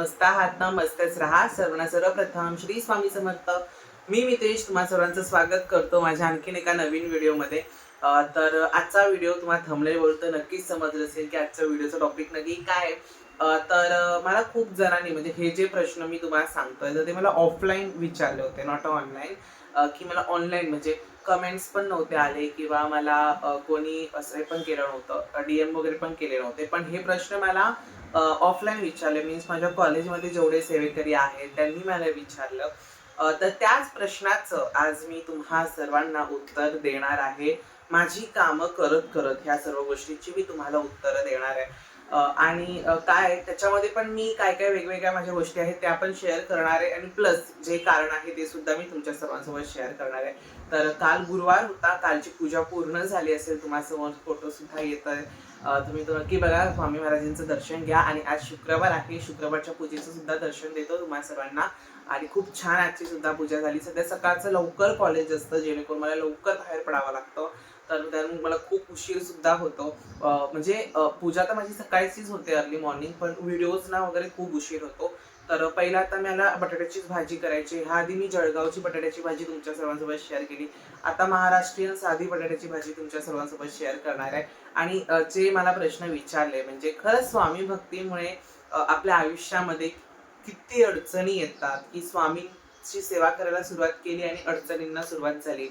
मस्त आहात ना? मस्तच राहा. सर्वांना सर्वप्रथम श्री स्वामी समर्थ. मी मितेश तुम्हा सर्वांचं स्वागत करतो माझ्या आणखीन एका नवीन व्हिडिओमध्ये. तर आजचा व्हिडिओ तुम्हाला थंबनेलवरून तर नक्कीच समजलं असेल की आजच्या व्हिडिओचा टॉपिक नक्की काय आहे. तर मला खूप जणांनी म्हणजे हे जे प्रश्न मी तुम्हाला सांगतोय तर ते मला ऑफलाईन विचारले होते, नॉट ऑनलाईन. की मला ऑनलाईन म्हणजे कमेंट्स पण नव्हते आले किंवा मला कोणी असं पण केलं नव्हतं, DM वगैरे पण केले नव्हते. पण हे प्रश्न मला ऑफलाईन विचारले, मीन्स माझ्या कॉलेजमध्ये जेवढे सेवेकरी आहेत त्यांनी मला विचारलं. तर त्याच प्रश्नाचं आज मी तुम्हा सर्वांना उत्तर देणार आहे. माझी कामं करत करत ह्या सर्व गोष्टींची मी तुम्हाला उत्तरं देणार आहे. आणि काय त्याच्यामध्ये पण मी काय काय वेगवेगळ्या माझ्या गोष्टी आहेत त्या पण शेअर करणार आहे आणि प्लस जे कारण आहे ते सुद्धा मी तुमच्या सर्वांसोबत शेअर करणार आहे. तर काल गुरुवार होता, कालची पूजा पूर्ण झाली असेल, तुम्हासमोर फोटो सुद्धा येत आहे. तुम्ही तो नक्की बघा, स्वामी महाराजांचं दर्शन घ्या. आणि आज शुक्रवार आहे, शुक्रवारच्या पूजेचं सुद्धा दर्शन देतो तुम्हा सर्वांना. आणि खूप छान आजची सुद्धा पूजा झाली. सध्या सकाळचं लवकर कॉलेज असतं जेणेकरून मला लवकर बाहेर पडावं लागतं. तर त्यामुळे मला खूप उशीर सुद्धा होतो. म्हणजे पूजा तर माझी सकाळचीच होते, अर्ली मॉर्निंग, पण व्हिडिओजना वगैरे खूप उशीर होतो. तर पहिला आता मला बटाट्याचीच भाजी करायची. ह्या आधी मी जळगावची बटाट्याची भाजी तुमच्या सर्वांसोबत शेअर केली. आता महाराष्ट्रीयन साधी बटाट्याची भाजी तुमच्या सर्वांसोबत शेअर करणार आहे. आणि जे मला प्रश्न विचारले म्हणजे खरंच स्वामी भक्तीमुळे आपल्या आयुष्यामध्ये किती अडचणी येतात, की स्वामींची सेवा करायला सुरुवात केली आणि अडचणींना सुरुवात झाली,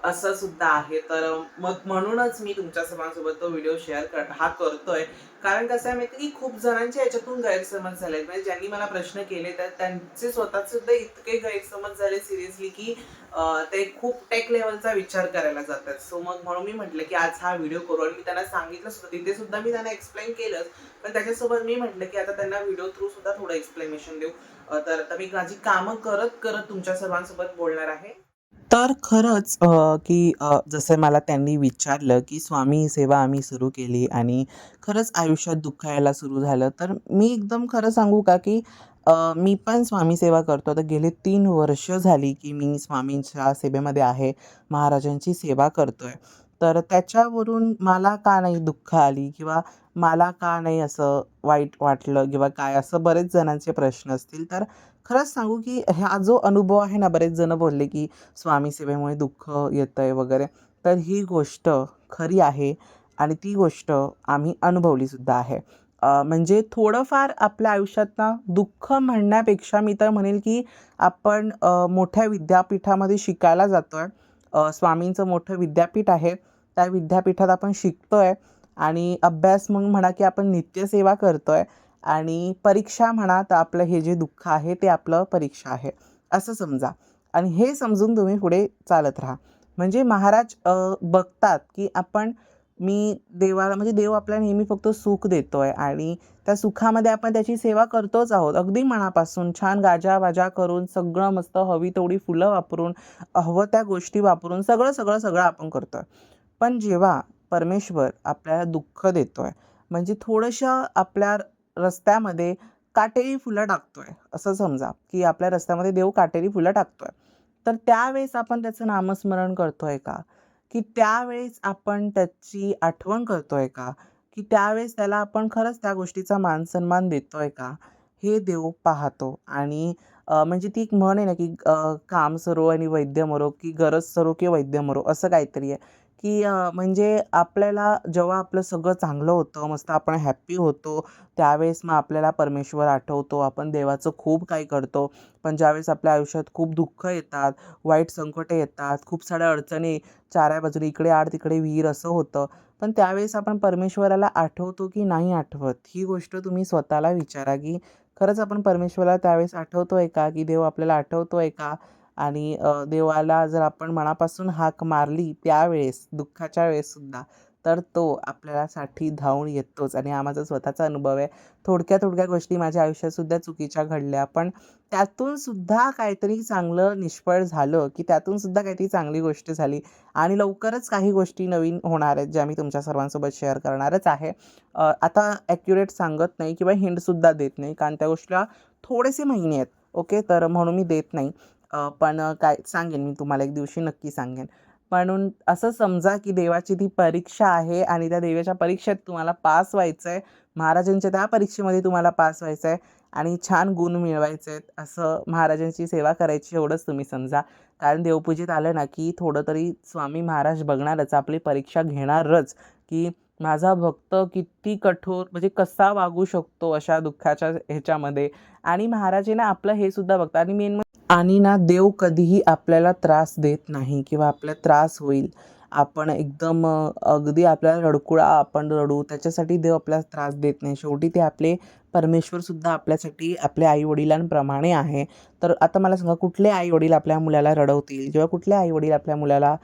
असं सुद्धा आहे. तर मग म्हणूनच मी तुमच्या सर्वांसोबत तो व्हिडिओ शेअर हा करतोय. कारण कसं आहे माहिती, की खूप जणांचे याच्यातून गैरसमज झाले, म्हणजे ज्यांनी मला प्रश्न केले तर त्यांचे स्वतःचे सुद्धा इतके गैरसमज झाले सिरियसली, की ते खूप टेक लेवलचा विचार करायला जातात. सो मग म्हणून मी म्हटलं की आज हा व्हिडिओ करू. आणि मी त्यांना सांगितलं सुद्धा, तिथे सुद्धा मी त्यांना एक्सप्लेन केलंच. पण त्याच्यासोबत मी म्हटलं की आता त्यांना व्हिडिओ थ्रू सुद्धा थोडं एक्सप्लेनेशन देऊ. तर आता मी माझी कामं करत करत तुमच्या सर्वांसोबत बोलणार आहे. तर खरंच की जसं मला त्यांनी विचारलं की स्वामी सेवा आम्ही सुरू केली आणि खरंच आयुष्यात दुःख यायला सुरू झालं. तर मी एकदम खरं सांगू का की मी पण स्वामी सेवा करतो. आता गेले 3 वर्ष झाली की मी स्वामींच्या सेवेमध्ये आहे, महाराजांची सेवा करतोय. तर त्याच्यावरून मला का नाही दुःख आली किंवा मला का नाही असं वाईट वाटलं किंवा काय, असं बरेच जणांचे प्रश्न असतील. तर खरंच सांगू की हा जो अनुभव आहे ना, बरेच जण बोलले की स्वामी सेवेमुळे दुःख येतंय वगैरे. तर ही गोष्ट खरी आहे आणि ती गोष्ट आम्ही अनुभवली सुद्धा आहे. म्हणजे थोडंफार आपल्या आयुष्यात ना दुःख म्हणण्यापेक्षा मी तर म्हणेल की आपण मोठ्या विद्यापीठामध्ये शिकायला जातोय. स्वामींचं मोठं विद्यापीठ आहे. त्या विद्यापीठात आपण शिकतोय आणि अभ्यास म्हणून म्हणा की आपण नित्यसेवा करतोय आणि परीक्षा म्हणा तर आपलं हे जे दुःख आहे ते आपलं परीक्षा आहे, असं समजा. आणि हे समजून तुम्ही पुढे चालत राहा. म्हणजे महाराज बघतात की मी देवाला म्हणजे देव आपल्याला नेहमी फक्त सुख देतोय आणि त्या सुखामध्ये आपण त्याची सेवा करतोच आहोत. अगदी मनापासून छान गाजा-वाजा करून सगळं मस्त हवी तेवढी फुलं वापरून, हवं त्या गोष्टी वापरून सगळं, सगळं, सगळं आपण करतोय. पण जेव्हा परमेश्वर आपल्याला दुःख देतोय, म्हणजे थोडंसं आपल्या रस्त्यामध्ये काटेरी फुलं टाकतोय, असं समजा, की आपल्या रस्त्यामध्ये देव काटेरी फुलं टाकतोय. तर त्यावेळेस आपण त्याचं नामस्मरण करतोय का? की त्यावेळेस आपण त्याची आठवण करतोय का? की त्यावेळेस त्याला आपण खरंच त्या गोष्टीचा मान-सन्मान देतोय का? हे देव पाहतो. आणि म्हणजे ती एक म्हण आहे ना, की काम सरो आणि वैद्य मरो, की गरज सरो की वैद्य मरो, असं काहीतरी आहे. की म्हणजे आपल्याला जेव्हा आपलं सगळं चांगलं होतं, मस्त आपण हॅपी होतो, त्यावेळेस मग आपल्याला परमेश्वर आठवतो, आपण देवाचं खूप काही करतो. पण ज्यावेळेस आपल्या आयुष्यात खूप दुःख येतात, वाईट संकटे येतात, खूप साऱ्या अडचणी, चाऱ्या बाजूने इकडे आड तिकडे विहीर असं होतं. पण त्यावेळेस आपण परमेश्वराला आठवतो की नाही आठवत? ही गोष्ट तुम्ही स्वतःला विचारा, की खरंच आपण परमेश्वराला त्यावेळेस आठवतोय का? की देव आपल्याला आठवतोय का? आणि देवाला जर आपण मनापासून हाक मारली त्यावेळेस, दुःखाच्या वेळेससुद्धा, तर तो आपल्यासाठी धावून येतोच. आणि हा माझा स्वतःचा अनुभव आहे. थोडक्या-थोडक्या गोष्टी माझ्या आयुष्यातसुद्धा चुकीच्या घडल्या, पण त्यातून सुद्धा काहीतरी चांगलं निष्फळ झालं, की त्यातून सुद्धा काहीतरी चांगली गोष्ट झाली. आणि लवकरच काही गोष्टी नवीन होणार आहेत, ज्या मी तुमच्या सर्वांसोबत शेअर करणारच आहे. आता ॲक्युरेट सांगत नाही किंवा हिंटसुद्धा देत नाही, कारण त्या गोष्टीला थोडेसे महिने आहेत. ओके, तर म्हणून मी देत नाही. पण काय सांगेन मी तुम्हाला, एक दिवशी नक्की सांगेन. म्हणून असं समजा की देवाची ती परीक्षा आहे आणि त्या देवाच्या परीक्षेत तुम्हाला पास व्हायचं आहे. महाराजांच्या त्या परीक्षेमध्ये तुम्हाला पास व्हायचं आहे आणि छान गुण मिळवायचे आहेत, असं महाराजांची सेवा करायची एवढंच तुम्ही समजा. कारण देवपूजेत आलं ना की थोडं तरी स्वामी महाराज बघणारच, आपली परीक्षा घेणारच, की माझा भक्त किती कठोर म्हणजे कसा वागू शकतो अशा दुःखाच्या ह्याच्यामध्ये. आणि महाराज आहे ना आपलं हे सुद्धा बघतात. आणि मेन आणि ना देव कधीही आपल्याला त्रास देत नाही किंवा आपल्याला त्रास होईल, आपण एकदम अगदी आपल्याला रडकुळा आपण रडू त्याच्यासाठी देव आपल्याला त्रास देत नाही. शेवटी ते आपले परमेश्वरसुद्धा आपल्यासाठी आपल्या आईवडिलांप्रमाणे आहे. तर आता मला सांगा, कुठले आईवडील आपल्या मुलाला रडवतील किंवा कुठले आईवडील आपल्या मुलाला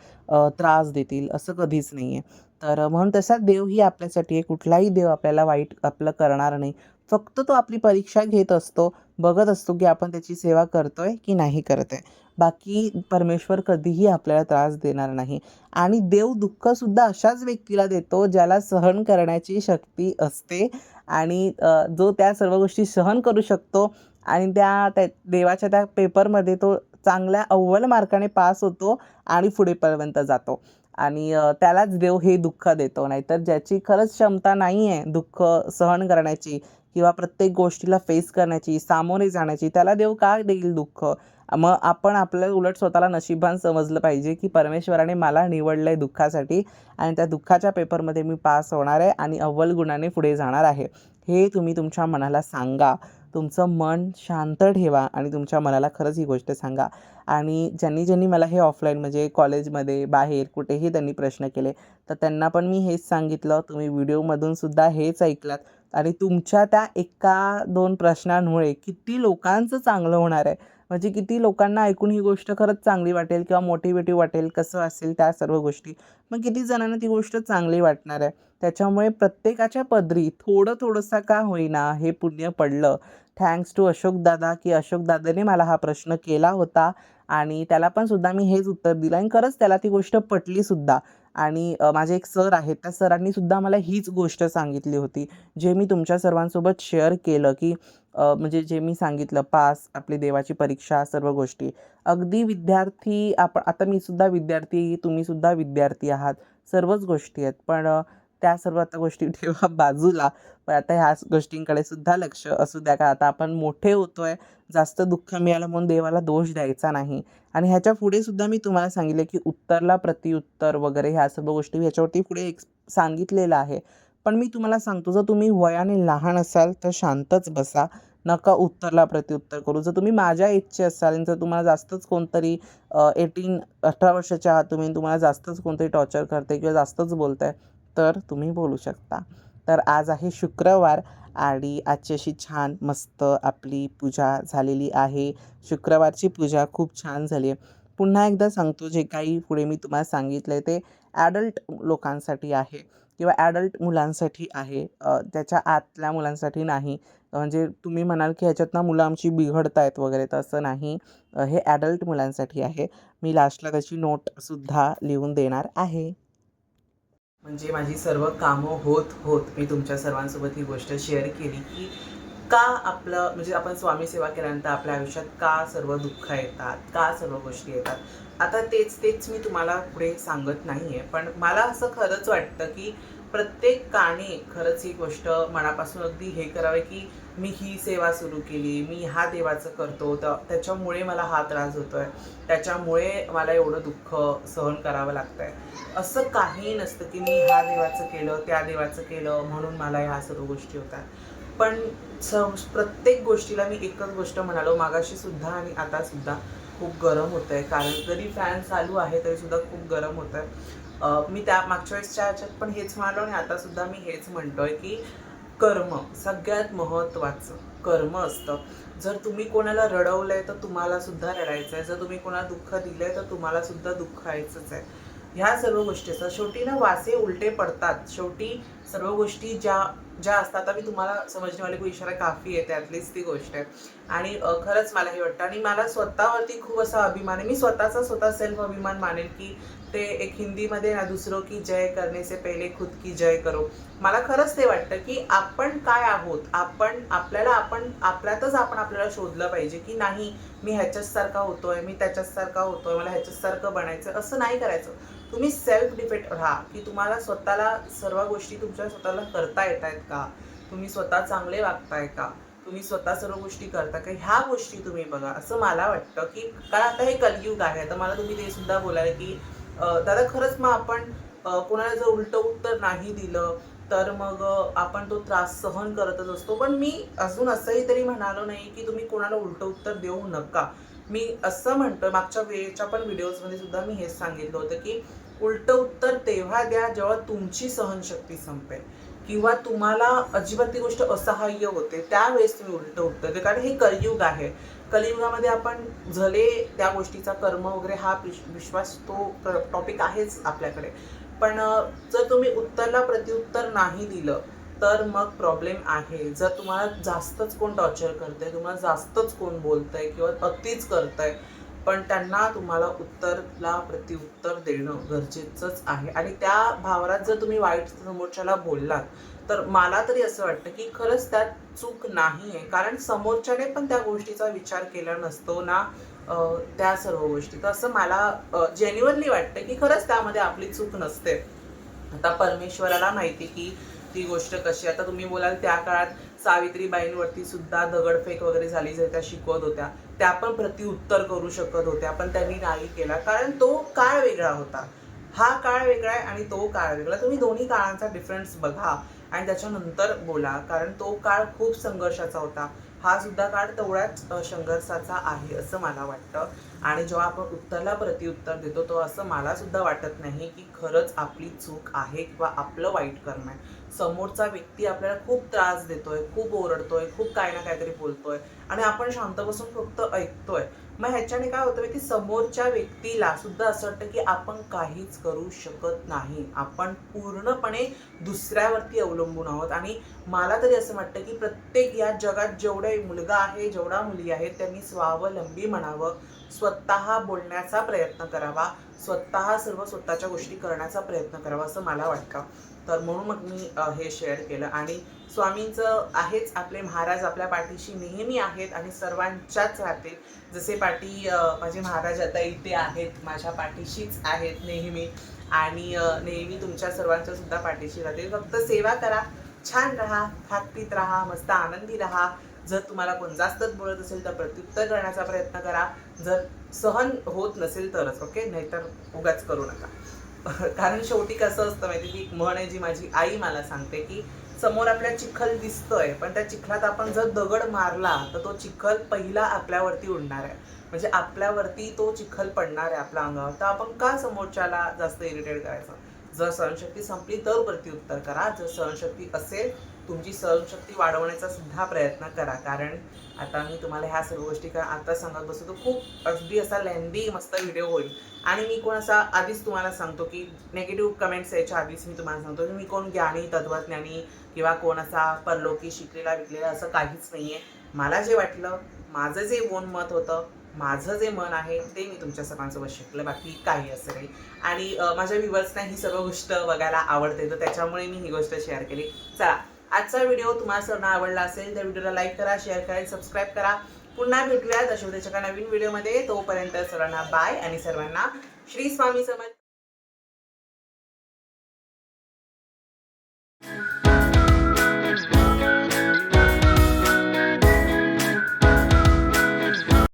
त्रास देतील? असं कधीच नाही आहे. तर म्हणून तसा देवही आपल्यासाठी आहे. कुठलाही देव आपल्याला वाईट आपलं करणार नाही. फक्त तो आपली परीक्षा घेत असतो, बघत असतो की आपण त्याची सेवा करतोय की नाही करत आहे. बाकी परमेश्वर कधीही आपल्याला त्रास देणार नाही. आणि देव दुःखसुद्धा अशाच व्यक्तीला देतो ज्याला सहन करण्याची शक्ती असते आणि जो त्या सर्व गोष्टी सहन करू शकतो आणि त्या देवाच्या त्या पेपरमध्ये तो चांगल्या अव्वल मार्काने पास होतो आणि पुढेपर्यंत जातो. आणि त्यालाच देव हे दुःख देतो. नाहीतर ज्याची खरंच क्षमता नाही आहे दुःख सहन करण्याची किंवा प्रत्येक गोष्टीला फेस करण्याची, सामोरे जाण्याची, त्याला देव का देईल दुःख? मग आपण आपलं उलट स्वतःला नशिबान समजलं पाहिजे, की परमेश्वराने मला निवडलं आहे दुःखासाठी आणि त्या दुःखाच्या पेपरमध्ये मी पास होणार आहे आणि अव्वल गुणाने पुढे जाणार आहे. हे तुम्ही तुमच्या मनाला सांगा. तुमचं मन शांत ठेवा आणि तुमच्या मनाला खरंच ही गोष्ट सांगा. आणि ज्यांनी मला हे ऑफलाईन म्हणजे कॉलेजमध्ये, बाहेर कुठेही त्यांनी प्रश्न केले, तर त्यांना पण मी हेच सांगितलं. तुम्ही व्हिडिओमधून सुद्धा हेच ऐकलात आणि तुमच्या त्या एका 2 प्रश्नांमुळे किती लोकांचं चांगलं होणार आहे. म्हणजे किती लोकांना ऐकून ही गोष्ट खरंच चांगली वाटेल किंवा मोटिवेटिव्ह वाटेल, कसं असेल त्या सर्व गोष्टी. मग किती जणांना ती गोष्ट चांगली वाटणार आहे. त्याच्यामुळे प्रत्येकाच्या पदरी थोडंसं का होईना हे पुण्य पडलं. थँक्स टू अशोक दादा, की अशोक दादाने मला हा प्रश्न केला होता आणि त्याला पण सुद्धा मी हेच उत्तर दिलं आणि खरंच त्याला ती गोष्ट पटली सुद्धा. आणि माझे एक सर आहेत, त्या सरांनी सुद्धा मला हीच गोष्ट सांगितली होती, जे मी तुमच्या सर्वांसोबत शेअर केलं, की म्हणजे जे मी सांगितलं पास, आपली देवाची परीक्षा, सर्व गोष्टी. अगदी विद्यार्थी आपण आता मी सुद्धा विद्यार्थी, तुम्ही सुद्धा विद्यार्थी आहात, सर्वच गोष्टी आहेत. पण त्या सर्व आता गोष्टी ठेवा बाजूला. पण आता ह्याच गोष्टींकडे सुद्धा लक्ष असू द्या, का आता आपण मोठे होतोय, जास्त दुःख मिळालं म्हणून देवाला दोष द्यायचा नाही. आणि ह्याच्या पुढे सुद्धा मी तुम्हाला सांगितलं, की उत्तरला प्रत्युत्तर वगैरे ह्या सर्व गोष्टी ह्याच्यावरती पुढे एक सांगितलेलं आहे. पण मी तुम्हाला सांगतो, जर तुम्ही वयाने लहान असाल तर शांतच बसा. नका उत्तरला प्रत्युत्तर करू. जर तुम्ही माझ्या एजचे असाल आणि जर तुम्हाला जास्तच कोणतरी 18 वर्षाचे आहात तुम्ही, तुम्हाला जास्तच कोणतरी टॉर्चर करते किंवा जास्तच बोलताय, तर तुम्ही बोलू शकता. तर आज आहे शुक्रवार आणि आजची अशी छान मस्त आपली पूजा झालेली आहे. शुक्रवारची पूजा खूप छान झाली आहे. पुन्हा एकदा सांगतो, जे काही पुढे मी तुम्हाला सांगितलं आहे ते ॲडल्ट लोकांसाठी आहे किंवा ॲडल्ट मुलांसाठी आहे. त्याच्या आतल्या मुलांसाठी नाही. म्हणजे तुम्ही म्हणाल की ह्याच्यातनं मुलं आमची बिघडत आहेत वगैरे, तर असं नाही. हे ॲडल्ट मुलांसाठी आहे. मी लास्टला त्याची नोटसुद्धा लिहून देणार आहे. म्हणजे माझी सर्व कामं होत मी तुमच्या सर्वांसोबत ही गोष्ट शेअर केली, की का आपलं म्हणजे आपण स्वामी सेवा केल्यानंतर आपल्या आयुष्यात का सर्व दुःख येतात, का सर्व गोष्टी येतात. आता तेच मी तुम्हाला पुढे सांगत नाही आहे. पण मला असं खरंच वाटतं, की प्रत्येकाने खरंच ही गोष्ट मनापासून अगदी हे करावे, की मी ही सेवा सुरू केली, मी हा देवाचं करतो, तर त्याच्यामुळे मला हा त्रास होतो आहे, त्याच्यामुळे मला एवढं दुःख सहन करावं लागतं आहे. असं काही नसतं, की मी ह्या देवाचं केलं, त्या देवाचं केलं म्हणून मला ह्या सर्व गोष्टी होतात. पण प्रत्येक गोष्टीला मी एकच गोष्ट म्हणालो, मागाशी सुद्धा आणि आता सुद्धा खूप गरम होतं आहे. कारण जरी फॅन चालू आहे तरीसुद्धा खूप गरम होतं आहे. मी त्या मागच्या वेळेसच्या ह्याच्यात पण हेच म्हणालो आणि आतासुद्धा मी हेच म्हणतो आहे, की कर्म सगळ्यात महत्त्वाचं कर्म असतं. जर तुम्ही कोणाला रडवलं आहे तर तुम्हाला सुद्धा रडायचं आहे. जर तुम्ही कोणाला दुःख दिलं आहे तर तुम्हाला सुद्धा दुःखायचंच आहे. ह्या सर्व गोष्टी असतात. शेवटी ना वासे उलटे पडतात. शेवटी सर्व गोष्टी ज्या ज्या असतात, आता मी तुम्हाला समजणे वाले को इशारा काफी आहे, त्यातलीच ती गोष्ट आहे. आणि खरंच मला हे वाटतं आणि मला स्वतःवरती खूप असा अभिमान आहे. मी स्वतः सेल्फ अभिमान मानेन, की ते एक हिंदीमध्ये ना, दुसरों की जय करने से पहिले खुद की जय करो. मला खरंच ते वाटतं, की आपण काय आहोत, आपण आपल्यातच आपण आपल्याला शोधलं पाहिजे, की नाही मी ह्याच्याचसारखा होतोय, मी त्याच्याचसारखा होतोय, मला ह्याच्याचसारखं बनायचं, असं नाही करायचं. तुम्ही सेल्फ डिपेंड राहा, की तुम्हाला स्वतःला सर्व गोष्टी तुमच्या स्वतःला करता येत आहेत का? तुम्ही स्वतः चांगले वागताय का? तुम्ही स्वतः सर्व गोष्टी करता का, ह्या गोष्टी तुम्ही बघा असं मला वाटतं. की कारण आता हे कलियुग आहे, तर मला तुम्ही ते सुद्धा बोलाल की दादा खरंच मग आपण कोणाला जर उलटं उत्तर नाही दिलं तर मग आपण तो त्रास सहन करतच असतो. पण मी अजून असंही तरी म्हणालो नाही की तुम्ही कोणाला उलटं उत्तर देऊ नका. मी असं म्हणतोय, मागच्या वेळेच्या पण व्हिडिओजमध्ये सुद्धा मी हेच सांगितलं होतं की उलटं उत्तर तेव्हा द्या जेव्हा तुमची सहनशक्ती संपेल किंवा तुम्हाला अजिबात ती गोष्ट असहाय्य होते, त्यावेळेस तुम्ही उलटं उत्तर द्या. कारण हे कलियुग आहे. कलियुगामध्ये आपण झाले त्या गोष्टीचा कर्म वगैरे हा विश्वास तो टॉपिक आहेच आपल्याकडे. पण जर तुम्ही उत्तरला प्रत्युत्तर नाही दिलं तर मग प्रॉब्लेम आहे. जर तुम्हाला जास्तच कोण टॉर्चर करतंय, तुम्हाला जास्तच कोण बोलतंय किंवा अतिच करतंय, पण त्यांना तुम्हाला उत्तरला प्रत्युत्तर देणं गरजेचंच आहे. आणि त्या भावनात जर तुम्ही वाईट समोरच्याला बोललात तर मला तरी असं वाटतं की खरंच त्यात चूक नाही आहे. कारण समोरच्याने पण त्या गोष्टीचा विचार केला नसतो ना, त्या सर्व गोष्टी. तर असं मला जेन्युइनली वाटतं की खरंच त्यामध्ये आपली चूक नसते. आता परमेश्वराला माहिती की ती गोष्ट कशी. आता तुम्ही बोलाल त्या काळात सावित्रीबाईंवरती सुद्धा दगडफेक वगैरे झाली, जर त्या शिकवत होत्या, त्या पण प्रतिउत्तर करू शकत होत्या, पण त्यांनी नाही केला. कारण तो काळ वेगळा होता. हा काळ वेगळा आहे आणि तो काळ वेगळा. तुम्ही दोन्ही काळांचा डिफरन्स बघा आणि त्याच्यानंतर बोला. कारण तो काळ खूप संघर्षाचा होता. हा सुद्धा काळ तेवढाच संघर्षाचा आहे असं मला वाटतं. आणि जेव्हा आपण उत्तरला प्रतिउत्तर देतो तो असं मला सुद्धा वाटत नाही की खरंच आपली चूक आहे किंवा आपलं वाईट कर्म आहे. समोरचा व्यक्ती आपल्याला खूप त्रास देतोय, खूप ओरडतोय, खूप काय ना काहीतरी बोलतोय आणि आपण शांत बसून फक्त ऐकतोय. मग ह्याच्याने काय होतं की समोरच्या व्यक्तीला सुद्धा असं वाटतं की आपण काहीच करू शकत नाही. आपण पूर्णपणे दुसऱ्यावरती अवलंबून आहोत. आणि मला तरी असं वाटतं की प्रत्येक या जगात जेवढे मुलगा आहे, जेवढा मुली आहेत, त्यांनी स्वावलंबी म्हणावं, स्वतः बोलण्याचा प्रयत्न करावा, स्वतः सर्व स्वतःच्या गोष्टी करण्याचा प्रयत्न करावा असं मला वाटतं. तर म्हणून मग मी हे शेअर केलं. आणि स्वामींचं आहेच, आपले महाराज आपल्या पाठीशी नेहमी आहेत आणि सर्वांच्याच राहतील. जसे माझे महाराज आता इथे आहेत, माझ्या पाठीशीच आहेत नेहमी. आणि नेहमी तुमच्या सर्वांच्या सुद्धा पाठीशी राहतील. फक्त सेवा करा, छान राहा, खात पीत राहा, मस्त आनंदी राहा. जर तुम्हाला कोण जास्तच बोलत असेल तर प्रत्युत्तर करण्याचा प्रयत्न करा. जर सहन होत नसेल तरच, ओके, नाहीतर उगाच करू नका. कारण शेवटी कसं असतं माहिती, की एक म्हण आहे जी माझी आई मला सांगते की समोर आपल्या चिखल दिसतोय, पण त्या चिखलात आपण जर दगड मारला तर तो चिखल पहिला आपल्यावरती उडणार आहे. म्हणजे आपल्यावरती तो चिखल पडणार आहे आपल्या अंगावर. तर आपण का समोरच्याला जास्त इरिटेट करायचं? जर सहनशक्ती संपली तर प्रत्युत्तर करा. जर सहनशक्ती असेल, तुमची सहनशक्ती वाढवण्याचा सुद्धा प्रयत्न करा. कारण आता मी तुम्हाला ह्या सर्व गोष्टी आता सांगत बसतो तर खूप अगदी असा लेंदी मस्त व्हिडिओ होईल. आणि मी कोण असा आधीच तुम्हाला सांगतो की नेगेटिव्ह कमेंट्स यायच्या आधीच मी तुम्हाला सांगतो की मी कोण ज्ञानी, तत्वज्ञानी किंवा कोण असा परलोकी शिकलेला विकलेला असं काहीच नाही आहे. मला जे वाटलं, माझं जे मत होतं, माझं जे मन आहे ते मी तुमच्या सर्वांसोबत शिकलं, बाकी काही असं नाही. आणि माझ्या व्ह्युअर्सना ही सर्व गोष्ट बघायला आवडते, तर त्याच्यामुळे मी ही गोष्ट शेअर केली. चला, आजचा व्हिडिओ तुम्हाला सर्वांना आवडला असेल तर व्हिडिओला लाईक करा, शेअर करा आणि सबस्क्राईब करा. पुन्हा भेटूयात अशा उद्याच्या नवीन व्हिडिओमध्ये. तोपर्यंत सर्वांना बाय आणि सर्वांना श्री स्वामी समर्थ.